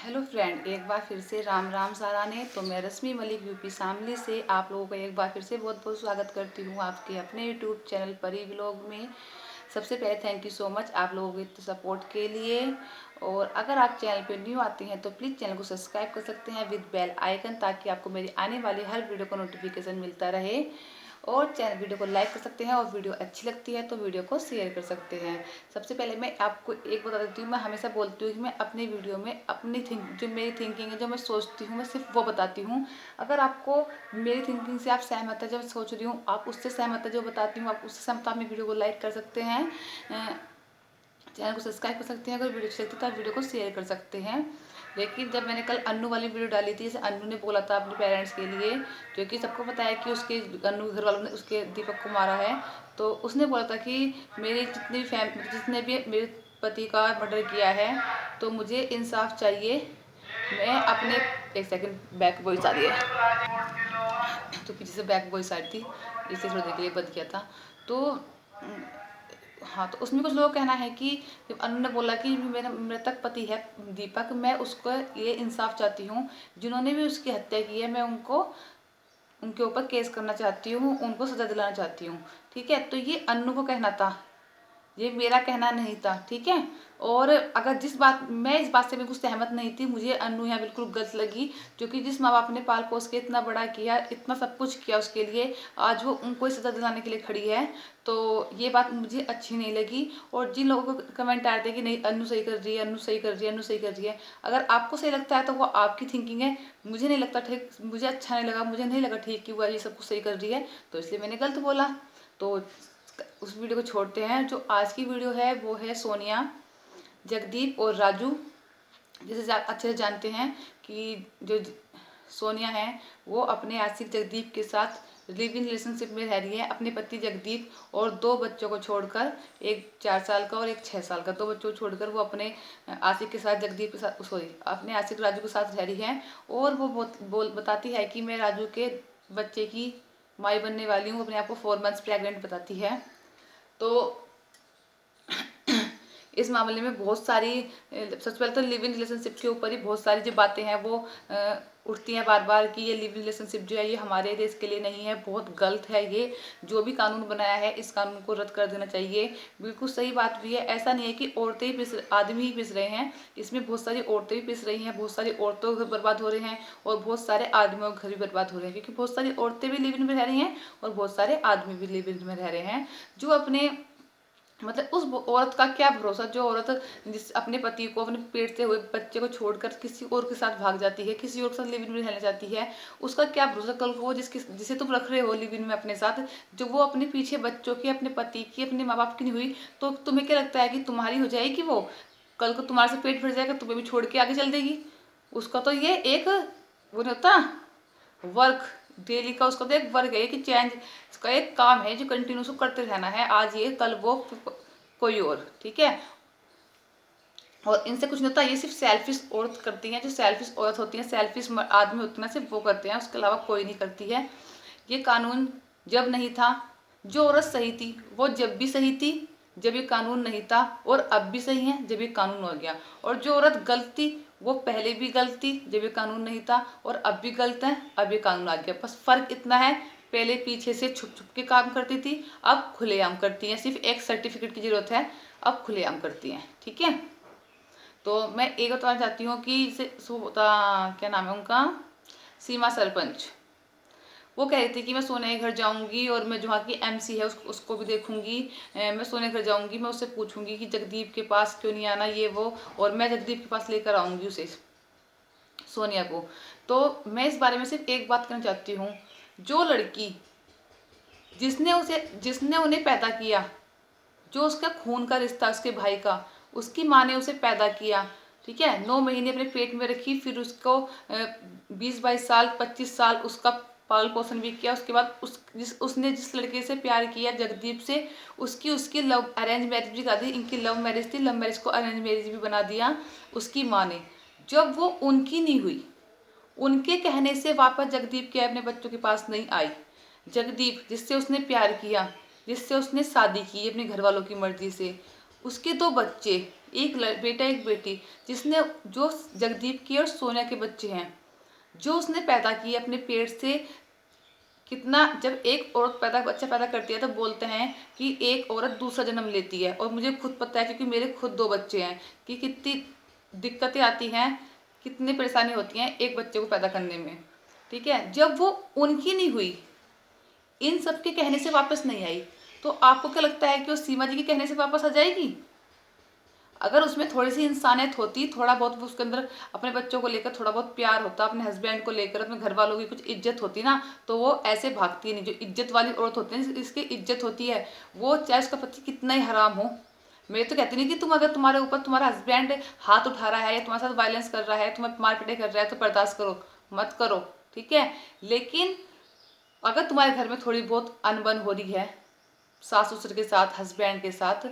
Hello friend, एक बार फिर से राम राम साराने। तो मैं रश्मि मलिक यूपी शामली से आप लोगों का एक बार फिर से बहुत बहुत स्वागत करती हूँ आपके अपने यूट्यूब चैनल परी व्लॉग में। सबसे पहले थैंक यू सो मच आप लोगों के सपोर्ट के लिए। और अगर आप चैनल पे न्यू आते हैं तो प्लीज़ चैनल को सब्सक्राइब कर सकते हैं विद बेल आइकन, ताकि आपको मेरी आने वाली हर वीडियो का नोटिफिकेशन मिलता रहे। और चैनल वीडियो को लाइक कर सकते हैं और वीडियो अच्छी लगती है तो वीडियो को शेयर कर सकते हैं। सबसे पहले मैं आपको एक बता देती हूँ, मैं हमेशा बोलती हूँ कि मैं अपनी वीडियो में अपनी जो मेरी थिंकिंग है, जो मैं सोचती हूँ, मैं सिर्फ वो बताती हूँ। अगर आपको मेरी थिंकिंग से आप सहमत है, जो मैं सोच रही हूँ आप उससे सहमत है, जो बताती हूँ आप उससे सहमत, आप मेरी वीडियो को लाइक कर सकते हैं, चैनल को सब्सक्राइब कर सकते हैं। अगर वीडियो अच्छी लगती है तो आप वीडियो को शेयर कर सकते हैं। लेकिन जब मैंने कल अन्नू वाली वीडियो डाली थी, जैसे अन्नू ने बोला था अपने पेरेंट्स के लिए, क्योंकि सबको पता है कि उसके अन्नू के घर वालों ने उसके दीपक को मारा है, तो उसने बोला था कि मेरे जितने भी मेरे पति का मर्डर किया है तो मुझे इंसाफ चाहिए। मैं अपने एक सेकंड, बैक वॉइस आ रही है तो पीछे से बैक वॉइस आ रही थी, इससे थोड़ी देर के लिए बंद किया था। तो हाँ, तो उसमें कुछ लोगों का कहना है कि जब अनु ने बोला कि मेरा मृतक पति है दीपक, मैं उसको ये इंसाफ चाहती हूँ, जिन्होंने भी उसकी हत्या की है मैं उनको उनके ऊपर केस करना चाहती हूँ, उनको सजा दिलाना चाहती हूँ। ठीक है, तो ये अनु को कहना था, ये मेरा कहना नहीं था। ठीक है, और अगर जिस बात मैं इस बात से बिल्कुल सहमत नहीं थी, मुझे अनु यहाँ बिल्कुल गलत लगी, क्योंकि जिस माँ बाप ने पाल पोस के इतना बड़ा किया, इतना सब कुछ किया उसके लिए, आज वो उनको ही सजा दिलाने के लिए खड़ी है, तो ये बात मुझे अच्छी नहीं लगी। और जिन लोगों को कमेंट आ रहे थे कि नहीं अनु सही कर रही है, अनु सही कर रही है, अनु सही कर रही है, अगर आपको सही लगता है तो वो आपकी थिंकिंग है। मुझे नहीं लगता ठीक, मुझे अच्छा नहीं लगा, मुझे नहीं लगा ठीक कि वो ये सब कुछ सही कर रही है, तो इसलिए मैंने गलत बोला। तो उस वीडियो को छोड़ते हैं। जो आज की वीडियो है वो है सोनिया, जगदीप और राजू। जैसे आप अच्छे से जानते हैं कि जो सोनिया है वो अपने आशिक जगदीप के साथ लिव इन रिलेशनशिप में रह रही है, अपने पति जगदीप और दो बच्चों को छोड़कर, एक 4 साल का और एक 6 साल का, दो बच्चों को छोड़कर वो अपने आशिक के साथ, जगदीप के साथ, सॉरी अपने आशिक राजू के साथ रह रही है। और वो बताती है कि मैं राजू के बच्चे की माई बनने वाली हूँ, अपने आप को 4 मंथ्स प्रेग्नेंट बताती है। तो इस मामले में बहुत सारी, सबसे पहले तो लिव इन रिलेशनशिप के ऊपर ही बहुत सारी जो बातें हैं वो उठती हैं बार बार कि ये लिव इन रिलेशनशिप जो है ये हमारे देश के लिए नहीं है, बहुत गलत है। ये जो भी कानून बनाया है इस कानून को रद्द कर देना चाहिए। बिल्कुल सही बात भी है, ऐसा नहीं है कि औरतें ही आदमी ही पिस रहे हैं, इसमें बहुत सारी औरतें भी पिस रही हैं, बहुत सारी औरतों के घर बर्बाद हो रहे हैं और बहुत सारे आदमियों के घर भी बर्बाद हो रहे हैं, क्योंकि बहुत सारी औरतें भी लिव इन में रह रही हैं और बहुत सारे आदमी भी लिव इन में रह रहे हैं, जो अपने मतलब उस औरत का क्या भरोसा, जो औरत जिस अपने पति को, अपने पेट से हुए बच्चे को छोड़कर किसी और के साथ भाग जाती है, किसी और के साथ लिव इन में रहना चाहती है, उसका क्या भरोसा कल को वो जिसे तुम रख रहे हो लिव इन में अपने साथ, जो वो अपने पीछे बच्चों की, अपने पति की, अपने माँ बाप की नहीं हुई, तो तुम्हें क्या लगता है कि तुम्हारी हो जाएगी वो? कल को तुम्हारे से पेट भर जाएगा, तुम्हें भी छोड़ के आगे चल देगी? उसका तो ये एक वो नहीं होता वर्क, डेली का उसका तो एक वर्क है कि चेंज, इसका एक काम है जो कंटिन्यू उसको करते रहना है, आज ये कल वो कोई और। ठीक है, और इनसे कुछ नहीं होता, ये सिर्फ सेल्फिश औरत करती हैं, जो सेल्फिश औरत होती है, सेल्फिश आदमी होते हैं, सिर्फ वो करते हैं, उसके अलावा कोई नहीं करती है। ये कानून जब नहीं था, जो औरत सही थी वो जब भी सही थी जब ये कानून नहीं था, और अब भी सही है जब ये कानून हो गया, और जो औरत गलत थी वो पहले भी गलत थी जब ये कानून नहीं था, और अब भी गलत है अब ये कानून आ गया। बस फर्क इतना है, पहले पीछे से छुप छुप के काम करती थी, अब खुलेआम करती हैं, सिर्फ एक सर्टिफिकेट की जरूरत है, अब खुलेआम करती हैं। ठीक है, तो मैं एक बताना चाहती हूँ कि क्या नाम है उनका, सीमा सरपंच, वो कह रही थी कि मैं सोने के घर जाऊंगी और मैं जो वहाँ की एमसी है उसको भी देखूंगी, मैं सोने के घर जाऊंगी, मैं उससे पूछूंगी कि जगदीप के पास क्यों नहीं आना ये वो, और मैं जगदीप के पास लेकर आऊंगी उसे, सोनिया को। तो मैं इस बारे में सिर्फ एक बात करना चाहती हूँ, जो लड़की जिसने उन्हें पैदा किया, जो उसका खून का रिश्ता, उसके भाई का, उसकी माँ ने उसे पैदा किया, ठीक है, 9 महीने अपने पेट में रखी, फिर उसको 20-22 साल 25 साल उसका पालन पोषण भी किया, उसके बाद उसने जिस लड़के से प्यार किया, जगदीप से, उसकी उसकी लव अरेंज मैरिज भी कर दी, इनकी लव मैरिज थी, लव मैरिज को अरेंज मैरिज भी बना दिया उसकी माँ ने। जब वो उनकी नहीं हुई, उनके कहने से वापस जगदीप के अपने बच्चों के पास नहीं आई, जगदीप जिससे उसने प्यार किया, जिससे उसने शादी की अपने घर वालों की मर्जी से, उसके 2 बच्चे, एक बेटा एक बेटी, जिसने जो जगदीप की और सोनिया के बच्चे हैं, जो उसने पैदा किए अपने पेट से। कितना, जब एक औरत बच्चा पैदा करती है तो बोलते हैं कि एक औरत दूसरा जन्म लेती है, और मुझे खुद पता है क्योंकि मेरे खुद 2 बच्चे हैं कि कितनी दिक्कतें आती हैं, कितनी परेशानी होती हैं एक बच्चे को पैदा करने में। ठीक है, जब वो उनकी नहीं हुई, इन सब के कहने से वापस नहीं आई, तो आपको क्या लगता है कि वो सीमा जी के कहने से वापस आ जाएगी? अगर उसमें थोड़ी सी इंसानियत होती, थोड़ा बहुत उसके अंदर अपने बच्चों को लेकर थोड़ा बहुत प्यार होता, अपने हस्बैंड को लेकर अपने घर वालों की कुछ इज्जत होती ना, तो वो ऐसे भागती नहीं। जो इज्जत वाली औरत होती है, इसकी इज्जत होती है, वो चाहे उसका पति कितना ही हराम हो। मैं तो कहती नहीं कि तुम, अगर तुम्हारे ऊपर तुम्हारा हस्बैंड हाथ उठा रहा है या तुम्हारे साथ वायलेंस कर रहा है, तुम्हें मारपीटाई कर रहा है, तो बर्दाश्त करो, मत करो। ठीक है, लेकिन अगर तुम्हारे घर में थोड़ी बहुत अनबन हो रही है सास ससुर के साथ, हस्बैंड के साथ,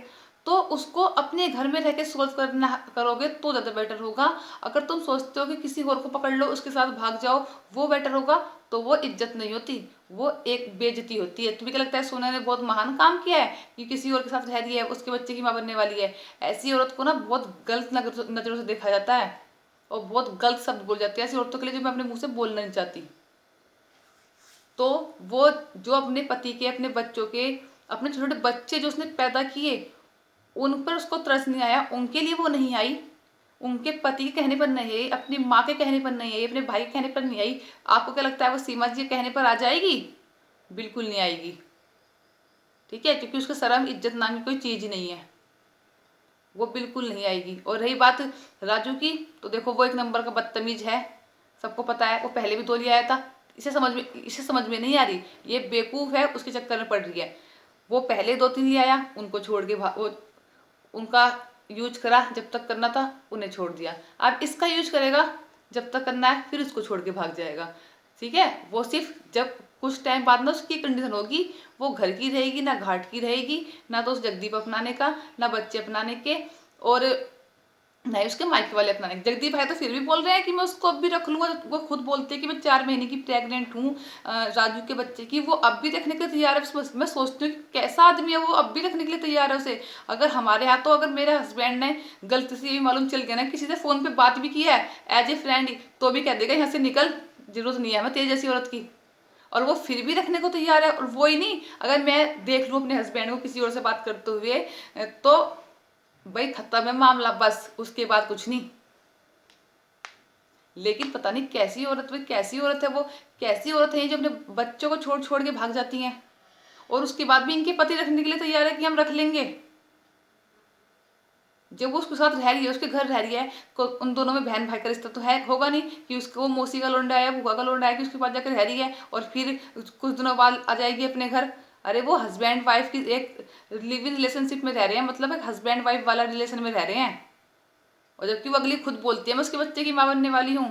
तो उसको अपने घर में रह के सोल्व करना करोगे तो ज़्यादा बेटर होगा। अगर तुम सोचते हो कि किसी और को पकड़ लो उसके साथ भाग जाओ वो बेटर होगा, तो वो इज्जत नहीं होती, वो एक बेइज्जती होती है। तुम्हें क्या लगता है सोना ने बहुत महान काम किया है कि किसी और के साथ रह रही है, उसके बच्चे की माँ बनने वाली है? ऐसी औरत को ना बहुत गलत नज़रों से देखा जाता है और बहुत गलत शब्द बोल जाते हैं ऐसी औरतों के लिए, जो मैं अपने मुँह से बोलना नहीं चाहती। तो वो जो अपने पति के, अपने बच्चों के, अपने छोटे छोटे बच्चे जो उसने पैदा किए, उन पर उसको तरस नहीं आया, उनके लिए वो नहीं आई, उनके पति के कहने पर नहीं आई, अपनी माँ के कहने पर नहीं आई, अपने भाई के कहने पर नहीं आई। आपको क्या लगता है वो सीमा जी के कहने पर आ जाएगी? बिल्कुल नहीं आएगी। ठीक है, क्योंकि उसके शर्म इज्जत नाम की कोई चीज़ ही नहीं है, वो बिल्कुल नहीं आएगी। और रही बात राजू की, तो देखो वो एक नंबर का बदतमीज है, सबको पता है। वो पहले भी 2 लिया आया था, इसे समझ में नहीं आ रही, ये बेवकूफ़ है, उसके चक्कर में पड़ रही है। वो पहले 2-3 ले आया, उनको छोड़ के वो उनका यूज करा, जब तक करना था उन्हें छोड़ दिया। अब इसका यूज करेगा, जब तक करना है फिर उसको छोड़ के भाग जाएगा। ठीक है, वो सिर्फ जब कुछ टाइम बाद ना उसकी कंडीशन होगी, वो घर की रहेगी ना घाट की रहेगी, ना तो उस जगदीप अपनाने का, ना बच्चे अपनाने के, और नहीं उसके मायके वाले अपनाने। जगदीप भाई तो फिर भी बोल रहे हैं कि मैं उसको अब भी रख लूंगा। वो खुद बोलते हैं कि मैं 4 महीने की प्रेग्नेंट हूँ राजू के बच्चे की, वो अब भी रखने के लिए तैयार है। मैं सोचती हूँ कि कैसा आदमी है वो, अब भी रखने के लिए तैयार है उसे। अगर हमारे यहाँ तो, अगर मेरे हस्बैंड ने गलती से भी मालूम चल गया ना, किसी से फ़ोन पर बात भी किया है एज ए फ्रेंड, तो भी कह देगा यहाँ से निकल, जरूरत नहीं है मैं तेरी जैसी औरत की। और वो फिर भी रखने को तैयार है। और वो ही नहीं, अगर मैं देख लूँ अपने हस्बैंड को किसी और से बात करते हुए, तो भाई खत्म है मामला, बस उसके बाद कुछ नहीं। लेकिन पता नहीं कैसी औरत, भाई कैसी औरत है वो, कैसी औरत है जो अपने बच्चों को छोड़ छोड़ के भाग जाती हैं, और उसके बाद भी इनके पति रखने के लिए तैयार है कि हम रख लेंगे। जब वो उसके साथ रह रही है, उसके घर रह रही है, उन दोनों में बहन भाई का रिश्ता तो है, होगा नहीं कि उसको वो मौसी का लोंडा है, बुआ का लोंडा है कि उसके पास जाकर रह रही है और फिर कुछ दिनों बाद आ जाएगी अपने घर। अरे वो हस्बैंड वाइफ की एक लिव इन रिलेशनशिप में रह रहे हैं, मतलब एक हस्बैंड वाइफ वाला रिलेशन में रह रहे हैं। और जबकि वो अगली खुद बोलती है मैं उसके बच्चे की माँ बनने वाली हूँ,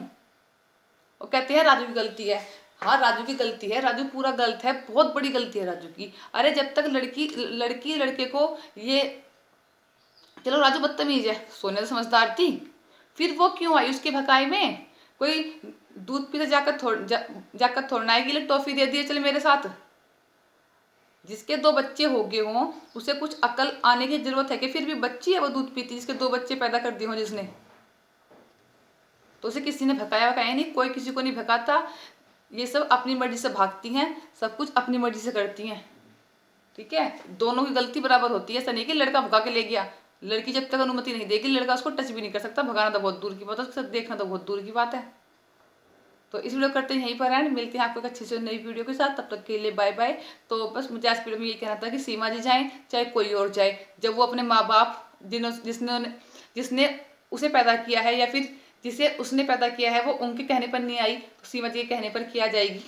और कहते हैं राजू की गलती है। हाँ राजू की गलती है, राजू पूरा गलत है, बहुत बड़ी गलती है राजू की। अरे जब तक लड़की लड़की लड़के को ये, चलो राजू बदतमीज है, सोनिया तो समझदार थी, फिर वो क्यों आई उसके भकाई में? कोई दूध पीते जाकर थोड़ना आएगी, ले टॉफी दे दिए चल मेरे साथ। जिसके 2 बच्चे हो गए हों उसे कुछ अकल आने की जरूरत है कि फिर भी बच्ची है वो दूध पीती, जिसके 2 बच्चे पैदा कर दिए हों जिसने, तो उसे किसी ने भकाया वकाया नहीं, कोई किसी को नहीं भगाता। ये सब अपनी मर्जी से भागती हैं, सब कुछ अपनी मर्जी से करती हैं। ठीक है, दोनों की गलती बराबर होती है। ऐसा नहीं कि लड़का भगा के ले गया, लड़की जब तक अनुमति नहीं देगी लड़का उसको टच भी नहीं कर सकता। भगाना तो बहुत दूर की बात है, उसके साथ देखना तो बहुत दूर की बात है। तो इस वीडियो करते हैं यहीं पर एंड, मिलते हैं आपको एक अच्छी से नई वीडियो के साथ, तब तक के लिए बाय बाय। तो बस मुझे आज वीडियो में ये कहना था कि सीमा जी जाएँ चाहे कोई और जाए, जब वो अपने माँ बाप जिसने उसे पैदा किया है या फिर जिसे उसने पैदा किया है वो उनके कहने पर नहीं आई, तो सीमा जी के कहने पर किया जाएगी।